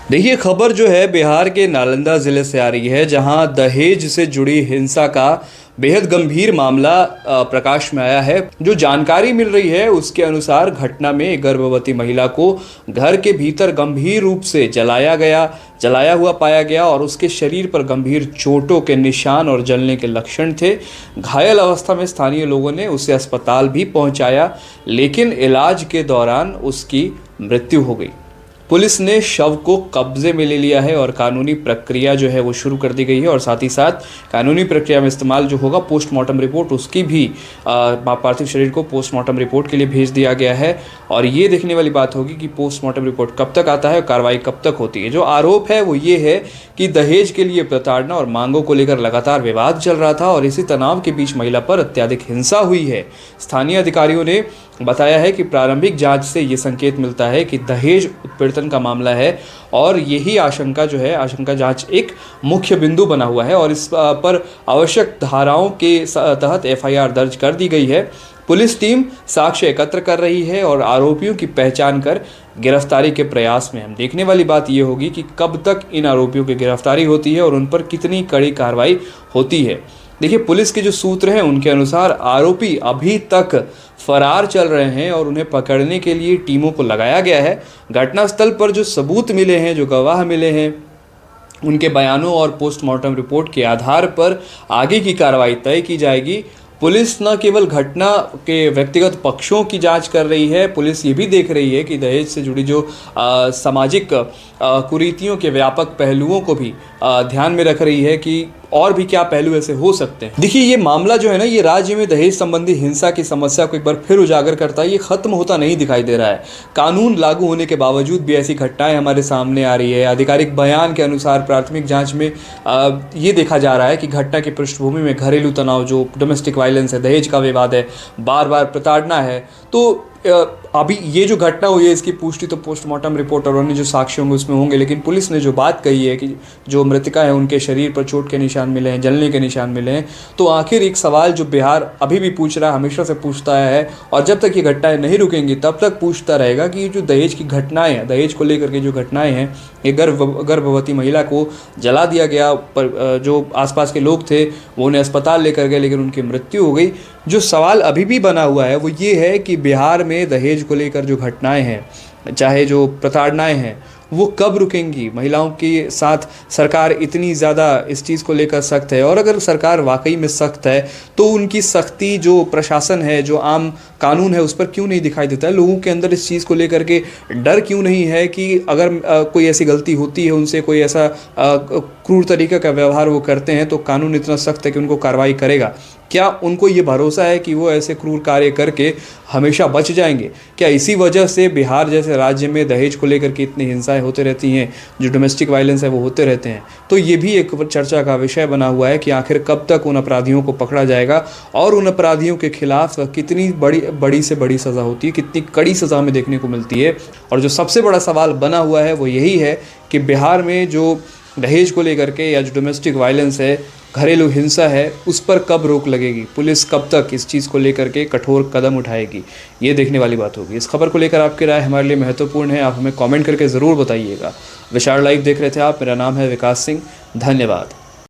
देखिए, खबर जो है बिहार के नालंदा ज़िले से आ रही है, जहां दहेज से जुड़ी हिंसा का बेहद गंभीर मामला प्रकाश में आया है। जो जानकारी मिल रही है उसके अनुसार घटना में एक गर्भवती महिला को घर के भीतर गंभीर रूप से जलाया हुआ पाया गया और उसके शरीर पर गंभीर चोटों के निशान और जलने के लक्षण थे। घायल अवस्था में स्थानीय लोगों ने उसे अस्पताल भी पहुंचाया, लेकिन इलाज के दौरान उसकी मृत्यु हो गई। पुलिस ने शव को कब्जे में ले लिया है और कानूनी प्रक्रिया जो है वो शुरू कर दी गई है और साथ ही साथ कानूनी प्रक्रिया में इस्तेमाल जो होगा पोस्टमार्टम रिपोर्ट, उसकी भी पार्थिव शरीर को पोस्टमार्टम रिपोर्ट के लिए भेज दिया गया है। और ये देखने वाली बात होगी कि पोस्टमार्टम रिपोर्ट कब तक आता है और कार्रवाई कब तक होती है। जो आरोप है वो ये है कि दहेज के लिए प्रताड़ना और मांगों को लेकर लगातार विवाद चल रहा था और इसी तनाव के बीच महिला पर अत्यधिक हिंसा हुई है। स्थानीय अधिकारियों ने बताया है कि प्रारंभिक जांच से ये संकेत मिलता है कि दहेज उत्पीड़न का मामला है और यही आशंका जांच एक मुख्य बिंदु बना हुआ है और इस पर आवश्यक धाराओं के तहत एफआईआर दर्ज कर दी गई है। पुलिस टीम साक्ष्य एकत्र कर रही है और आरोपियों की पहचान कर गिरफ्तारी के प्रयास में। हम देखने वाली बात यह होगी कि कब तक इन आरोपियों की गिरफ्तारी होती है और उन पर कितनी कड़ी कार्रवाई होती है। देखिए, पुलिस के जो सूत्र हैं उनके अनुसार आरोपी अभी तक फरार चल रहे हैं और उन्हें पकड़ने के लिए टीमों को लगाया गया है। घटनास्थल पर जो सबूत मिले हैं, जो गवाह मिले हैं, उनके बयानों और पोस्टमार्टम रिपोर्ट के आधार पर आगे की कार्रवाई तय की जाएगी। पुलिस न केवल घटना के व्यक्तिगत पक्षों की जांच कर रही है, पुलिस ये भी देख रही है कि दहेज से जुड़ी जो सामाजिक कुरीतियों के व्यापक पहलुओं को भी ध्यान में रख रही है कि और भी क्या पहलू ऐसे हो सकते हैं। देखिए, ये मामला जो है ना, ये राज्य में दहेज संबंधी हिंसा की समस्या को एक बार फिर उजागर करता है। ये खत्म होता नहीं दिखाई दे रहा है। कानून लागू होने के बावजूद भी ऐसी घटनाएं हमारे सामने आ रही है। आधिकारिक बयान के अनुसार प्राथमिक जांच में ये देखा जा रहा है कि घटना की पृष्ठभूमि में घरेलू तनाव, जो डोमेस्टिक वायलेंस है, दहेज का विवाद है, बार बार प्रताड़ना है। तो अभी ये जो घटना हुई है इसकी पुष्टि तो पोस्टमार्टम रिपोर्ट और अन्य जो साक्ष्य होंगे उसमें होंगे, लेकिन पुलिस ने जो बात कही है कि जो मृतका है उनके शरीर पर चोट के निशान मिले हैं, जलने के निशान मिले हैं। तो आखिर एक सवाल जो बिहार अभी भी पूछ रहा है, हमेशा से पूछता आया है और जब तक ये घटनाएं नहीं रुकेंगी तब तक पूछता रहेगा कि जो दहेज की घटनाएं हैं, दहेज को लेकर के जो घटनाएं हैं, ये गर्भवती महिला को जला दिया गया, पर जो आसपास के लोग थे वो उन्हें अस्पताल लेकर गए लेकिन उनकी मृत्यु हो गई। जो सवाल अभी भी बना हुआ है वो ये है कि बिहार में दहेज को लेकर जो घटनाएं हैं, चाहे जो प्रताड़नाएं हैं, वो कब रुकेंगी। महिलाओं के साथ सरकार इतनी ज़्यादा इस चीज़ को लेकर सख्त है और अगर सरकार वाकई में सख्त है तो उनकी सख्ती जो प्रशासन है, जो आम कानून है, उस पर क्यों नहीं दिखाई देता है। लोगों के अंदर इस चीज़ को लेकर के डर क्यों नहीं है कि अगर कोई ऐसी गलती होती है, उनसे कोई ऐसा क्रूर तरीके का व्यवहार वो करते हैं तो कानून इतना सख्त है कि उनको कार्रवाई करेगा। क्या उनको ये भरोसा है कि वो ऐसे क्रूर कार्य करके हमेशा बच जाएंगे? क्या इसी वजह से बिहार जैसे राज्य में दहेज को लेकर के इतनी हिंसाएं होते रहती हैं, जो डोमेस्टिक वायलेंस है वो होते रहते हैं? तो ये भी एक चर्चा का विषय बना हुआ है कि आखिर कब तक उन अपराधियों को पकड़ा जाएगा और उन अपराधियों के खिलाफ कितनी बड़ी से बड़ी सज़ा होती है, कितनी कड़ी सज़ा हमें देखने को मिलती है। और जो सबसे बड़ा सवाल बना हुआ है वो यही है कि बिहार में जो दहेज को लेकर के या जो डोमेस्टिक वायलेंस है, घरेलू हिंसा है, उस पर कब रोक लगेगी? पुलिस कब तक इस चीज़ को लेकर के कठोर कदम उठाएगी? ये देखने वाली बात होगी। इस खबर को लेकर आपकी राय हमारे लिए महत्वपूर्ण है। आप हमें कमेंट करके ज़रूर बताइएगा। विशाल लाइव देख रहे थे आप। मेरा नाम है विकास सिंह। धन्यवाद।